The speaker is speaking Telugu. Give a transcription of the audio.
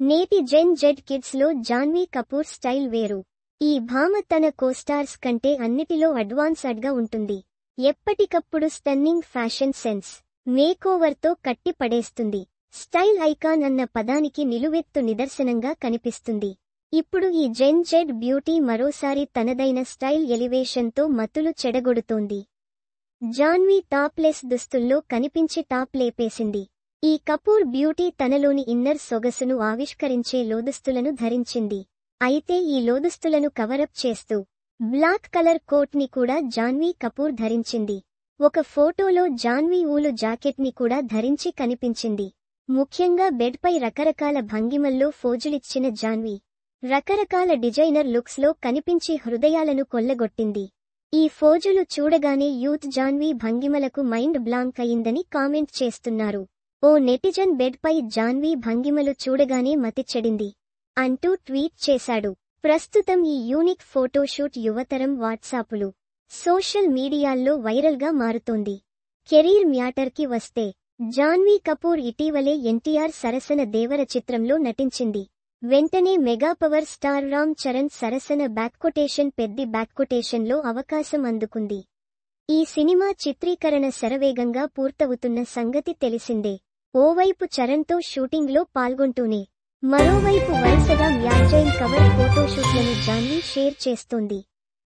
నేటి జెన్ జెడ్ కిడ్స్ లో జాన్వీ కపూర్ స్టైల్ వేరు. ఈ భామ తన కోస్టార్స్ కంటే అన్నిటిలో అడ్వాన్స్డ్ గా ఉంటుంది. ఎప్పటికప్పుడు స్టన్నింగ్ ఫ్యాషన్ సెన్స్, మేకోవర్ తో కట్టి పడేస్తుంది. స్టైల్ ఐకాన్ అన్న పదానికి నిలువెత్తు నిదర్శనంగా కనిపిస్తుంది. ఇప్పుడు ఈ జెన్ జెడ్ బ్యూటీ మరోసారి తనదైన స్టైల్ ఎలివేషన్ తో మతులు చెడగొడుతోంది. జాన్వీ టాప్లెస్ దుస్తుల్లో కనిపించి టాప్ లేపేసింది. ఈ కపూర్ బ్యూటీ తనలోని ఇన్నర్ సొగసును ఆవిష్కరించే లోదుస్తులను ధరించింది. అయితే ఈ లోదుస్తులను కవరప్ చేస్తూ బ్లాక్ కలర్ కోట్ ని కూడా జాన్వీ కపూర్ ధరించింది. ఒక ఫోటోలో జాన్వీ ఊలు జాకెట్ ని కూడా ధరించి కనిపించింది. ముఖ్యంగా బెడ్ పై రకరకాల భంగిమల్లో ఫోజులిచ్చిన జాన్వీ రకరకాల డిజైనర్ లుక్స్ లో కనిపించి హృదయాలను కొల్లగొట్టింది. ఈ ఫోజులు చూడగానే యూత్ జాన్వీ భంగిమలకు మైండ్ బ్లాంక్ అయిందని కామెంట్ చేస్తున్నారు. ఓ నెటిజన్ బెడ్ పై జాన్వీ భంగిమలు చూడగానే మతి చెడింది అంటూ ట్వీట్ చేశాడు. ప్రస్తుతం ఈ యూనిక్ ఫోటోషూట్ యువతరం వాట్సాపులు, సోషల్ మీడియాల్లో వైరల్ గా మారుతోంది. కెరీర్ మ్యాటర్ కి వస్తే, జాన్వీ కపూర్ ఇటీవలే ఎన్టీఆర్ సరసన దేవర చిత్రంలో నటించింది. వెంటనే mega power star Ram Charan సరసన పెద్ది బ్యాక్కొటేషన్ లో అవకాశం అందుకుంది. ఈ సినిమా చిత్రీకరణ శరవేగంగా పూర్తవుతున్న సంగతి తెలిసిందే. ఓవైపు చరణ్ తో షూటింగ్ లో పాల్గొంటూనే మరోవైపు వరుసగా మ్యాగజైన్ కవర్ ఫోటోషూట్లను జాన్వీ షేర్ చేస్తోంది.